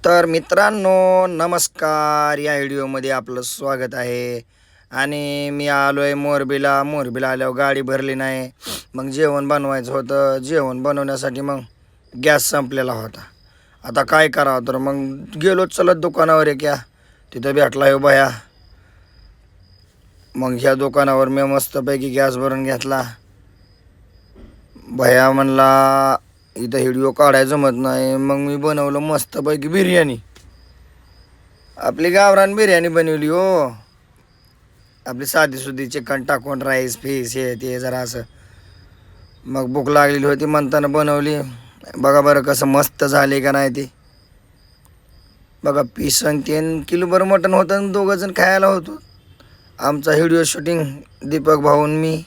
तर मित्रांनो नमस्कार. या व्हिडिओमध्ये आपलं स्वागत आहे. आणि मी आलो आहे मोरबीला आल्यावर गाडी भरली नाही. मग जेवण बनवायचं होतं. जेवण बनवण्यासाठी मग गॅस संपलेला होता. आता काय करावं, तर मग गेलो चलत दुकानावर एक या तिथं भेटला हो बाया. मग ह्या दुकानावर मी मस्तपैकी गॅस भरून घेतला. भया म्हणला इथं व्हिडिओ काढायचं जमत नाही. मग मी बनवलं मस्तपैकी बिर्याणी. आपली गावरान बिर्याणी बनवली हो. आपली साधीसुधी चिकन टाकून राईस फीस हे ते जरा असं. मग भूक लागलेली होती म्हणताना बनवली. बघा बरं कसं मस्त झाले का नाही ते. बघा पीस आणि 3 किलोभर मटण होतं आणि 2 जण खायला होतो. आमचा व्हिडिओ शूटिंग दीपक भाऊन मी.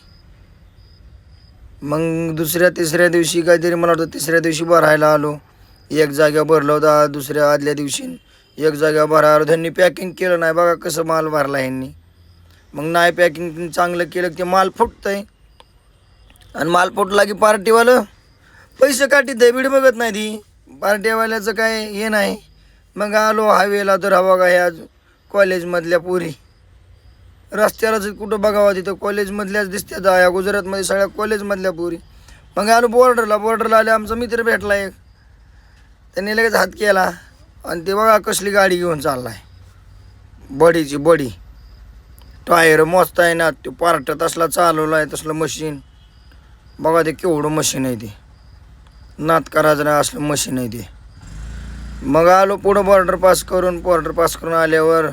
मग दुसऱ्या तिसऱ्या दिवशी काहीतरी मला वाटतं तिसऱ्या दिवशी भरायला आलो. एक जाग्यावर भरलं होता. दुसऱ्या आदल्या दिवशी एक जाग्यावर भरायला आलो. त्यांनी पॅकिंग केलं नाही. बघा कसं माल भरला ह्यांनी. मग नाही पॅकिंग चांगलं केलं की ते माल फुटतं आहे. आणि माल फुटला की पार्टीवालं पैसे काढीत आहे. बीड बघत नाही ती पार्टीवाल्याचं काय हे नाही. मग आलो हायवेला, तर हा बघा ह्या कॉलेजमधल्या पुरी रस्त्यालाच कुठं बघावं तिथं कॉलेजमधल्याच दिसतात. या गुजरातमध्ये सगळ्या कॉलेजमधल्या पुरी. मग आलो बॉर्डरला आले. आमचा मित्र भेटला एक. त्यांनी लगेच हात केला आणि ते बघा कसली गाडी घेऊन चालला आहे. बडीची बडी टायर मस्त आहे ना. ते पार्ट तसला चालवला आहे तसलं मशीन. बघा ते केवढं मशीन आहे ते. नात करायचं नाही असलं मशीन आहे ते. मग आलो पुढं बॉर्डर पास करून आल्यावर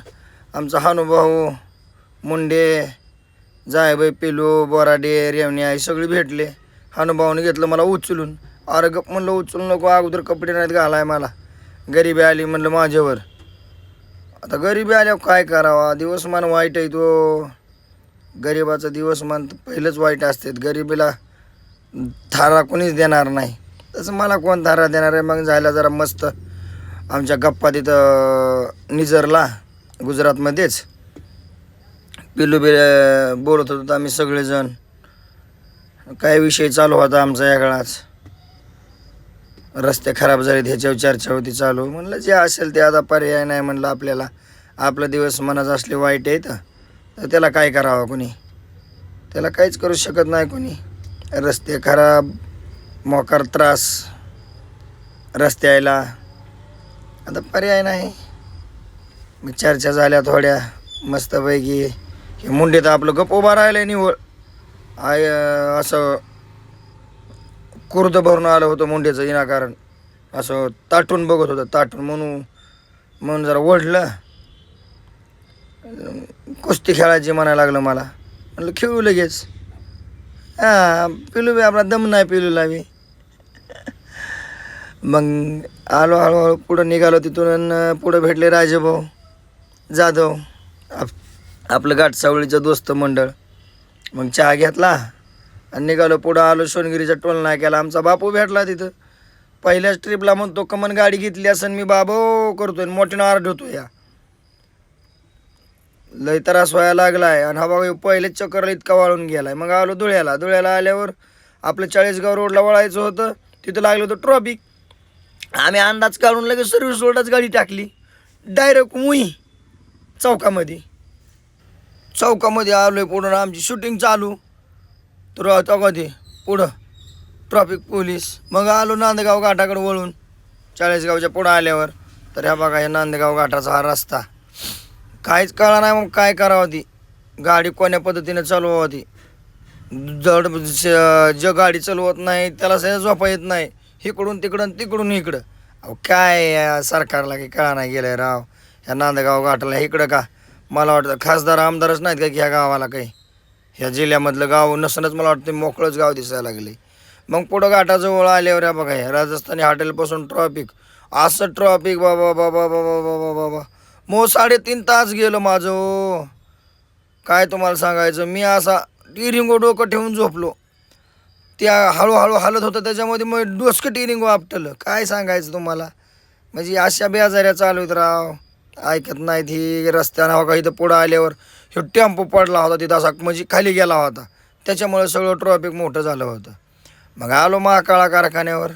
आमचा हानुभाऊ मुंडे जायबाई पिलू बोराडे रेवणी आई सगळी भेटले. हानुभाऊने घेतलं मला उचलून. अरे गप म्हणलं उचलू नको, अगोदर कपडे नाहीत घालाय मला. गरिबी आली म्हणलं माझ्यावर. आता गरिबी आल्यावर काय करावा. दिवसमान वाईट आहे तो. गरिबाचा दिवसमान पहिलंच वाईट असते. गरिबीला थारा कोणीच देणार नाही. तसं मला कोण थारा देणार आहे. मग जायला जरा मस्त आमच्या गप्पा तिथं निजरला गुजरातमध्येच. पिलू बोलत होतो आम्ही सगळेजण. काय विषय चालू होता आमचा वेगळाच. रस्ते खराब झालेत ह्याच्यावर चर्चा होती चालू. म्हणलं जे असेल ते आता पर्याय नाही म्हणलं आपल्याला. आपलं दिवस मनात असले वाईट आहेत तर त्याला काय करावं कोणी. त्याला काहीच करू शकत नाही कोणी. रस्ते खराब, मोकार त्रास रस्त्याला. आता पर्याय नाही. मग चर्चा झाल्या थोड्या मस्तपैकी. हे मुंडे तर आपलं गप उभा राहिलं निवळ. असं कुर्द भरून आलं होतं मुंडेचं विनाकारण. असं ताटून बघत होतं. ताटून म्हणून जरा ओढलं. कुस्ती खेळायची म्हणायला लागलं मला. म्हणलं खेळू लगेच. पिलू बी आपला दम नाही पिलूला बी. मग आलो हळूहळू पुढं निघालो तिथून. पुढं भेटले राजेभाऊ जाधव आपलं घाटसावळीचं दोस्त मंडळ. मग चहा घेतला आणि निघालो पुढं. आलो सोनगिरीचा टोल नाक्याला. आमचा बापू भेटला तिथं. पहिल्याच ट्रिपला म्हणतो कमन गाडी घेतली असं मी बाबो करतोय. मोठ्यानं आरडतो या. लय त्रास व्हायला लागला आहे. आणि हा बाबा पहिलेच चक्करला इतका वाळून गेला आहे. मग आलो धुळ्याला आल्यावर आपलं 40गाव रोडला वळायचं होतं. तिथं लागलं होतं ट्रॉफिक. आम्ही अंदाज काढून लगेच सर्व्हिस रोडच गाडी टाकली. डायरेक्ट चौकामध्ये आलो आहे. पुढं आमची शूटिंग चालू. तर आता कधी पुढं ट्रॉफिक पोलीस. मग आलो नांदगाव घाटाकडे वळून 40गावच्या पुढं आल्यावर. तर ह्या बघा हे नांदगाव घाटाचा हा रस्ता. काहीच कळा नाही. मग काय करावं ती गाडी कोण्या पद्धतीने चालवावं ती. जे गाडी चालवत नाही त्याला सगळं झोपा येत नाही. इकडून तिकडून इकडं. अहो काय सरकारला काही कळा नाही गेलं राव. ह्या नांदगाव घाटाला इकडं का मला वाटतं खासदार आमदारच नाहीत का की ह्या गावाला काही. ह्या जिल्ह्यामधलं गाव नसणंच मला वाटतं मोकळंच गाव दिसायला लागले. मग पुढं घाटाजवळ आल्यावर या बघा ह्या राजस्थानी हॉटेलपासून ट्रॉफिक. असं ट्रॉफिक बाबा बाबा बाबा बाबा बाबा. मग 3.5 तास गेलं माझं. काय तुम्हाला सांगायचं. मी असा टिरिंगो डोकं ठेवून झोपलो. त्या हळूहळू हालत होतं त्याच्यामध्ये मग डोसकं टिरिंगो आपटलं. काय सांगायचं तुम्हाला. म्हणजे अशा बेजाऱ्या चालू आहेत राव. ऐकत नाहीत ही. रस्त्यानं हो का इथं पुढं आल्यावर ह्यो टेम्पो पडला होता तिथं असा म्हणजे खाली गेला होता. त्याच्यामुळे सगळं ट्रॉफिक मोठं झालं होतं. मग आलो महाकाळा कारखान्यावर.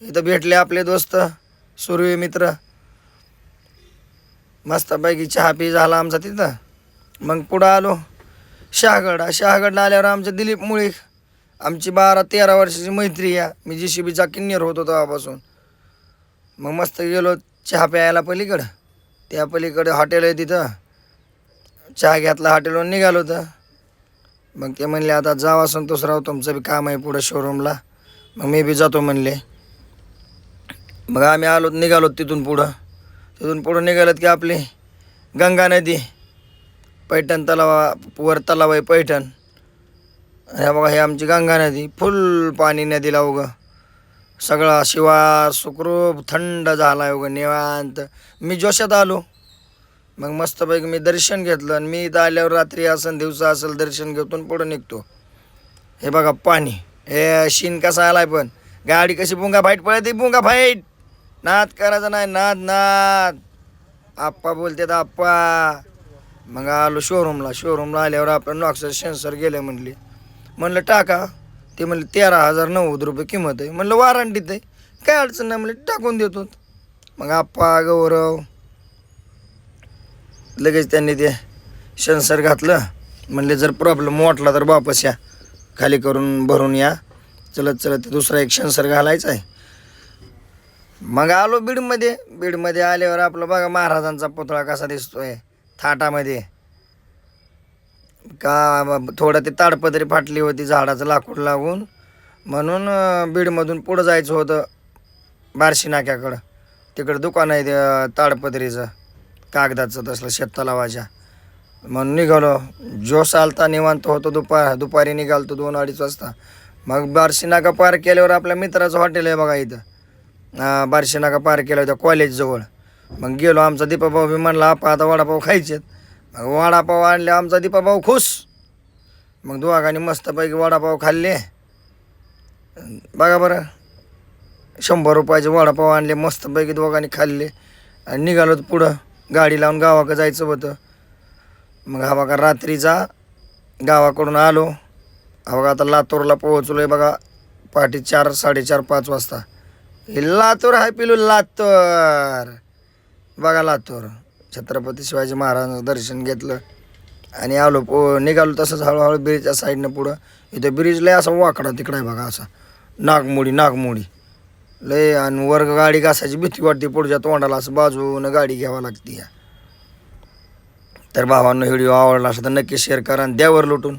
इथं भेटले आपले दोस्त सुर्वे मित्र. मस्तपैकी चहा पी झाला आमचा तिथं. मग पुढं आलो शहागडला आल्यावर आमचं दिलीप मुळीक, आमची 12-13 वर्षाची मैत्री या. मी JCBचा किन्नर होतो तेव्हापासून. मग मस्त गेलो चहा प्यायला पलीकडं. त्या पलीकडे हॉटेल आहे तिथं. चहा घेतला, हॉटेलवर निघालो तर मग ते म्हणले आता जावा संतोषराव, तुमचं बी काम आहे पुढं शोरूमला. मग मी बी जातो म्हणले. मग आम्ही निघालो तिथून पुढं निघालोत की आपली गंगा नदी, पैठण वर तलाव आहे पैठण. हे बघा, हे आमची गंगा नदी, फुल पाणी नदीला उगं. सगळा शिवार सुखरूप थंड झाला आहे उगं, निवांत. मी जोशात आलो. मग मस्तपैकी मी दर्शन घेतलं. आणि मी इथं आल्यावर रात्री असेल दिवसा असेल दर्शन घेतून पुढं निघतो. हे बघा पाणी, हे शीन कसा आलाय, पण गाडी कशी पुंगा फाईट पळते, पुंगा फाईट. नाद करायचा नाही, नाद. आप्पा बोलतात आप्पा. मग आलो शोरूमला आल्यावर आपण नॉक्स सेन्सर गेले म्हणलं टाका. ते म्हणले 13,090 रुपये किंमत आहे. म्हणलं वॉरंटीत आहे, काय अडचण नाही म्हणलं, टाकून देतो. मग आप्पा गौरव लगेच त्यांनी ते सेन्सर घातलं. म्हणले जर प्रॉब्लेम वाटला तर वापस या, खाली करून भरून या. चलत दुसरा एक सेन्सर घालायचा आहे. मग आलो बीडमध्ये आल्यावर आपलं बघा महाराजांचा पुतळा कसा दिसतोय थाटामध्ये. का थोडं ते ताडपत्री फाटली होती झाडाचं लाकूड लागून, म्हणून बीडमधून पुढं जायचं होतं बार्शी नाक्याकडं. तिकडं दुकान आहे ते ताडपत्रीचं, कागदाचं तसलं शेततलावाच्या. म्हणून निघालो. जोश आलता, निवांत होतो. दुपारी निघालतो 2-2:30 वाजता. मग बार्शी नाका पार केल्यावर आपल्या मित्राचं हॉटेल आहे बघा इथं. बार्शी नाका पार केलं होतं कॉलेजजवळ. मग गेलो. आमचा दीपाभाऊ बी म्हणला आपा आता वडापाव खायचेत. मग वडापाव आणले. आमचा दीपाभाऊ खुश. मग दोघांनी मस्तपैकी वडापाव खाल्ले. बघा बरं, 100 रुपयाचे वडापाव आणले, मस्तपैकी दोघांनी खाल्ले. आणि निघालो पुढं गाडी लावून गावाकडं जायचं होतं. मग हा बघा रात्रीचा गावाकडून आलो. हा बघा आता लातूरला पोहोचलो आहे बघा, पहाटे 4, 4:30, 5 वाजता. हे लातूर आहे पिलू, लातूर. बघा लातूर, छत्रपती शिवाजी महाराजांचं दर्शन घेतलं आणि आलो. निघालो तसंच हळूहळू ब्रिजच्या साईडनं पुढं. इथं ब्रिज लय असा वाकडा तिकडं आहे बघा, असा नागमोडी लय. आणि वर्ग गाडी घासायची भीती वाटते, पुढच्या तोंडाला असं बाजूनं गाडी घ्यावं लागते. तर भावांनो व्हिडिओ आवडला असेल तर नक्की शेअर करा आणि द्यावर लुटून.